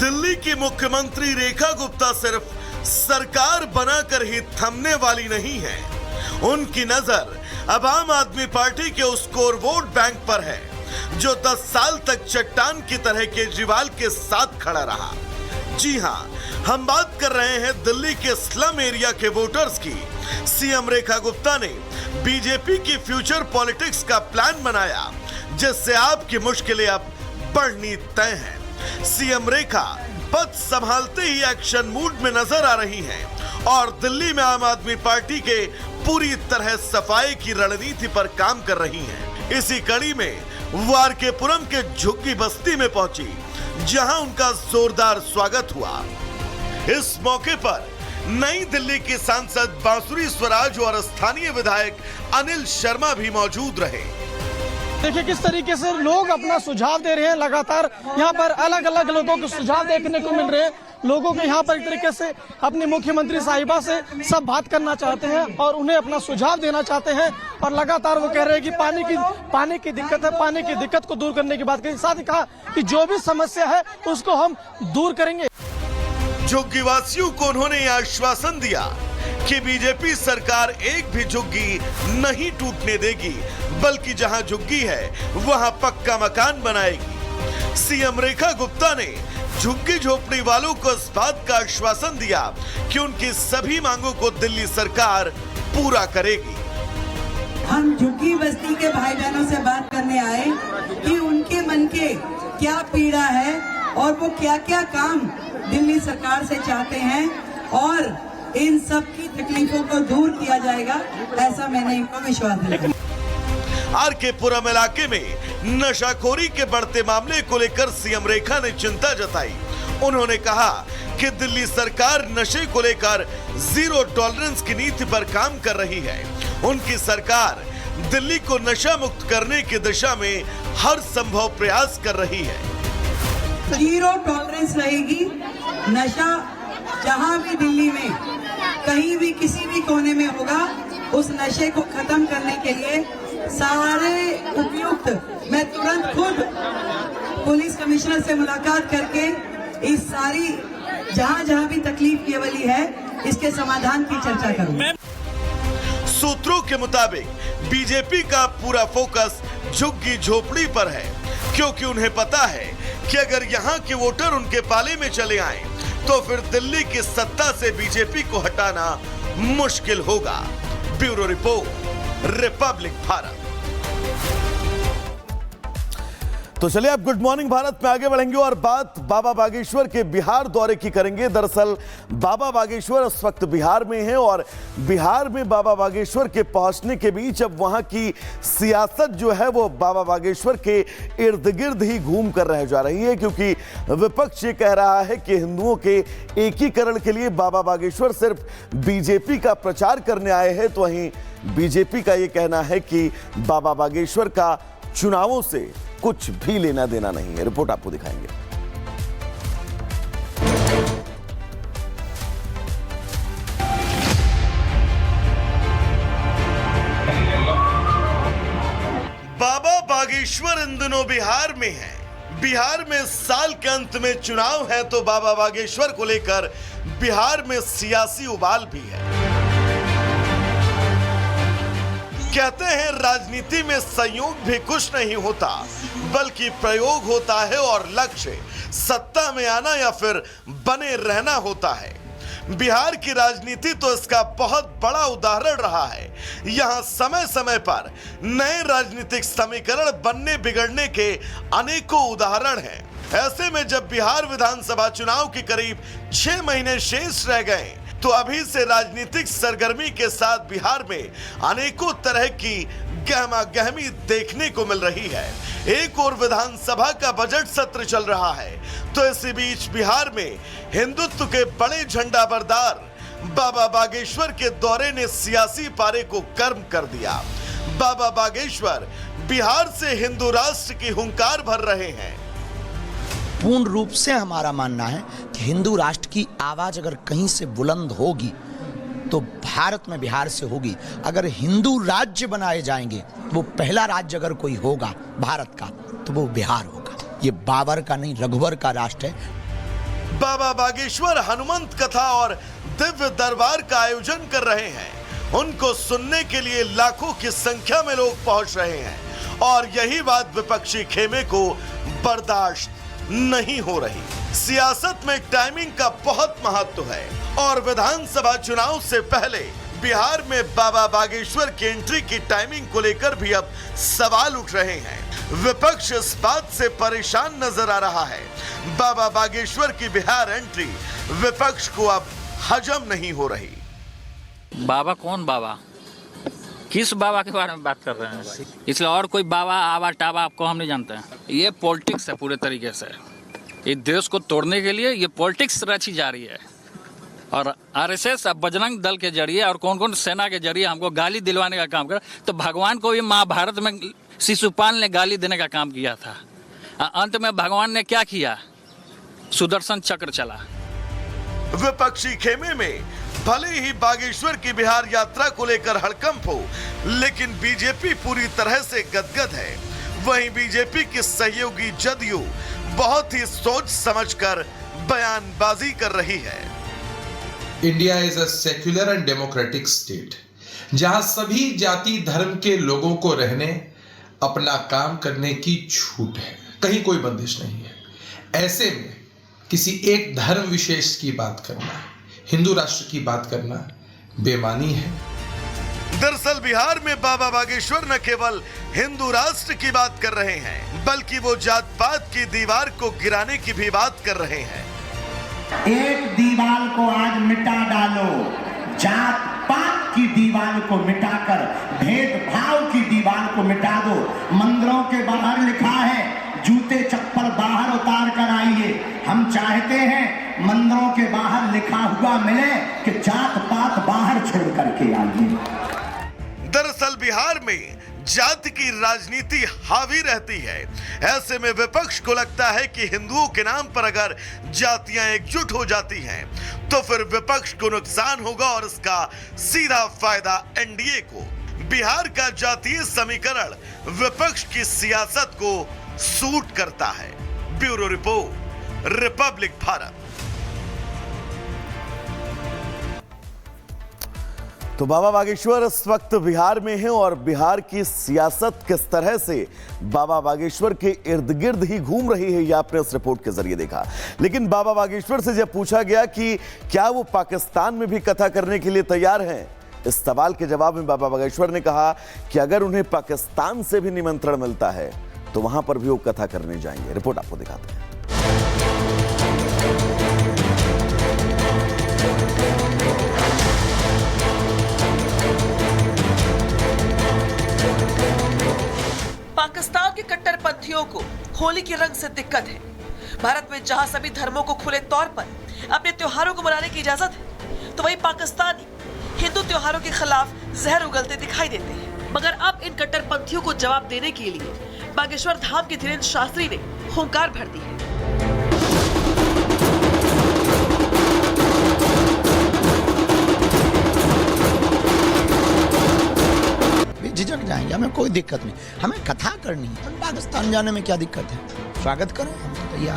दिल्ली की मुख्यमंत्री रेखा गुप्ता सिर्फ सरकार बनाकर ही थमने वाली नहीं है। उनकी नजर अब आम आदमी पार्टी के उस कोर वोट बैंक पर है जो 10 साल तक चट्टान की तरह केजरीवाल के साथ खड़ा रहा। जी हां, हम बात कर रहे हैं दिल्ली के स्लम एरिया के वोटर्स की। सीएम रेखा गुप्ता ने बीजेपी की फ्यूचर पॉलिटिक्स का प्लान बनाया जिससे आपकी मुश्किलें अब बढ़नी तय हैं। सीएम रेखा पद संभालते ही एक्शन मूड में नजर आ रही हैं और दिल्ली में आम आदमी पार्टी के पूरी तरह सफाई की रणनीति पर काम कर रही हैं। इसी कड़ी में वो आरकेपुरम के झुग्गी बस्ती में पहुंची जहां उनका जोरदार स्वागत हुआ। इस मौके पर नई दिल्ली के सांसद बांसुरी स्वराज और स्थानीय विधायक अनिल शर्मा भी मौजूद रहे। देखिए किस तरीके से लोग अपना सुझाव दे रहे हैं। लगातार यहाँ पर अलग अलग लोगों के सुझाव देखने को मिल रहे हैं। लोगों के यहाँ पर एक तरीके से अपनी मुख्यमंत्री साहिबा से सब बात करना चाहते हैं और उन्हें अपना सुझाव देना चाहते हैं और लगातार वो कह रहे हैं कि पानी की दिक्कत है, पानी की दिक्कत को दूर करने की बात करें। साथ ही कहा कि जो भी समस्या है उसको हम दूर करेंगे। झुग्गीवासियों को उन्होंने यह आश्वासन दिया कि बीजेपी सरकार एक भी झुग्गी नहीं टूटने देगी, बल्कि जहां झुग्गी है वहां पक्का मकान बनाएगी। सीएम रेखा गुप्ता ने झुग्गी झोपड़ी वालों को इस बात का आश्वासन दिया कि उनकी सभी मांगों को दिल्ली सरकार पूरा करेगी। हम झुग्गी बस्ती के भाई बहनों से बात करने आए कि उनके मन के क्या पीड़ा है और वो क्या क्या काम दिल्ली सरकार से चाहते हैं और इन सब की तकलीफों को दूर किया जाएगा, ऐसा मैंने इनको विश्वास दिलाया। आरकेपुरम इलाके में नशाखोरी के बढ़ते मामले को लेकर सीएम रेखा ने चिंता जताई। उन्होंने कहा कि दिल्ली सरकार नशे को लेकर जीरो टॉलरेंस की नीति पर काम कर रही है। उनकी सरकार दिल्ली को नशा मुक्त करने की दिशा में हर संभव प्रयास कर रही है। जीरो टॉलरेंस रहेगी। नशा जहां भी दिल्ली में कहीं भी किसी भी कोने में होगा, उस नशे को खत्म करने के लिए सारे उपयुक्त, मैं तुरंत खुद पुलिस कमिश्नर से मुलाकात करके इस सारी जहां भी तकलीफ की वाली है इसके समाधान की चर्चा करूंगा। सूत्रों के मुताबिक बीजेपी का पूरा फोकस झुग्गी झोपड़ी पर है क्योंकि उन्हें पता है कि अगर यहाँ के वोटर उनके पाले में चले आए तो फिर दिल्ली की सत्ता से बीजेपी को हटाना मुश्किल होगा। Bureau report, Republic Bharat. तो चलिए अब गुड मॉर्निंग भारत में आगे बढ़ेंगे और बात बाबा बागेश्वर के बिहार दौरे की करेंगे। दरअसल बाबा बागेश्वर इस वक्त बिहार में है और बिहार में बाबा बागेश्वर के पहुंचने के बीच अब वहां की सियासत जो है वो बाबा बागेश्वर के इर्द गिर्द ही घूम कर रह जा रही है, क्योंकि विपक्ष ये कह रहा है कि हिंदुओं के एकीकरण के लिए बाबा बागेश्वर सिर्फ बीजेपी का प्रचार करने आए हैं, तो वहीं बीजेपी का ये कहना है कि बाबा बागेश्वर का चुनावों से कुछ भी लेना देना नहीं है। रिपोर्ट आपको दिखाएंगे। बाबा बागेश्वर इन दिनों बिहार में है। बिहार में साल के अंत में चुनाव है तो बाबा बागेश्वर को लेकर बिहार में सियासी उबाल भी है। कहते हैं राजनीति में संयोग भी कुछ नहीं होता बल्कि प्रयोग होता है और लक्ष्य सत्ता में आना या फिर बने रहना होता है। बिहार की राजनीति तो इसका बहुत बड़ा उदाहरण रहा है। यहां समय समय पर नए राजनीतिक समीकरण बनने बिगड़ने के अनेकों उदाहरण हैं। ऐसे में जब बिहार विधानसभा चुनाव के करीब 6 महीने शेष रह गए तो अभी से राजनीतिक सरगर्मी के साथ बिहार में अनेकों तरह की गहमा गहमी देखने को मिल रही है। एक और विधानसभा का बजट सत्र चल रहा है तो इसी बीच बिहार में हिंदुत्व के बड़े झंडा बरदार बाबा बागेश्वर के दौरे ने सियासी पारे को गर्म कर दिया। बाबा बागेश्वर बिहार से हिंदू राष्ट्र की हुंकार भर रहे हैं। पूर्ण रूप से हमारा मानना है कि हिंदू राष्ट्र की आवाज अगर कहीं से बुलंद होगी तो भारत में बिहार से होगी। अगर हिंदू राज्य बनाए जाएंगे, वो पहला राज्य अगर कोई होगा भारत का तो वो बिहार होगा। ये बाबर का नहीं, रघुवर का राष्ट्र है। बाबा बागेश्वर हनुमंत कथा और दिव्य दरबार का आयोजन कर रहे हैं। उनको सुनने के लिए लाखों की संख्या में लोग पहुंच रहे हैं और यही बात विपक्षी खेमे को बर्दाश्त नहीं हो रही। सियासत में टाइमिंग का बहुत महत्व है और विधानसभा चुनाव से पहले बिहार में बाबा बागेश्वर की एंट्री की टाइमिंग को लेकर भी अब सवाल उठ रहे हैं। विपक्ष इस बात से परेशान नजर आ रहा है। बाबा बागेश्वर की बिहार एंट्री विपक्ष को अब हजम नहीं हो रही। बाबा कौन बाबा, किस बाबा के बारे में बात कर रहे हैं? इसलिए और कोई बाबा आवा टावा आपको हम नहीं जानते हैं। ये पॉलिटिक्स है पूरे तरीके से। इस देश को तोड़ने के लिए ये पॉलिटिक्स रची जा रही है और आरएसएस अब बजरंग दल के जरिए और कौन कौन सेना के जरिए हमको गाली दिलवाने का काम कर। तो भगवान को भी महाभारत में शिशुपाल ने गाली देने का काम किया था। अंत में भगवान ने क्या किया? सुदर्शन चक्र चला। विपक्षी खेमे में भले ही बागेश्वर की बिहार यात्रा को लेकर हड़कंप हो, लेकिन बीजेपी पूरी तरह से गदगद है। वहीं बीजेपी की सहयोगी जदयू बहुत ही सोच समझकर बयानबाजी कर रही है। India is a secular and democratic state जहां सभी जाति धर्म के लोगों को रहने, अपना काम करने की छूट है, कहीं कोई बंदिश नहीं है। ऐसे में किसी एक धर्म विशेष की बात करना, हिंदू राष्ट्र की बात करना बेमानी है। दरअसल बिहार में बाबा बागेश्वर न केवल हिंदू राष्ट्र की बात कर रहे हैं, बल्कि वो जात पात की दीवार को गिराने की भी बात कर रहे हैं। एक दीवार को आज मिटा डालो, जात पात की दीवार को मिटाकर भेदभाव की दीवार को मिटा दो। मंदिरों के बाहर लिखा है जूते चप्पल बाहर उतार कर आइए। हम चाहते हैं मंदिरों के बाहर लिखा हुआ मिले कि जात पात बाहर छोड़ करके आइए। दरअसल बिहार में जाति की राजनीति हावी रहती है। ऐसे में विपक्ष को लगता है कि हिंदुओं के नाम पर अगर जातियां एकजुट हो जाती हैं, तो फिर विपक्ष को नुकसान होगा और इसका सीधा फायदा एनडीए को। बिहार का जातीय समीकरण विपक्ष की सियासत को सूट करता है। Bureau report, Republic Bharat. तो बाबा बागेश्वर इस वक्त बिहार में हैं और बिहार की सियासत किस तरह से बाबा बागेश्वर के इर्द गिर्द ही घूम रही है, यह आपने इस रिपोर्ट के जरिए देखा। लेकिन बाबा बागेश्वर से जब पूछा गया कि क्या वो पाकिस्तान में भी कथा करने के लिए तैयार हैं, इस सवाल के जवाब में बाबा बागेश्वर ने कहा कि अगर उन्हें पाकिस्तान से भी निमंत्रण मिलता है तो वहां पर भी वो कथा करने जाएंगे। रिपोर्ट आपको दिखाते हैं। पाकिस्तान के कट्टरपंथियों को होली के रंग से दिक्कत है। भारत में जहां सभी धर्मों को खुले तौर पर अपने त्योहारों को मनाने की इजाजत है, तो वहीं पाकिस्तानी हिंदू त्योहारों के खिलाफ जहर उगलते दिखाई देते हैं। मगर अब इन कट्टरपंथियों को जवाब देने के लिए बागेश्वर धाम के धीरेन्द्र शास्त्री ने हुंकार भर दी है। झिझक जाएंगे, हमें कोई दिक्कत नहीं, हमें कथा करनी है। पाकिस्तान जाने में क्या दिक्कत है? स्वागत करें, हम तो तैयार।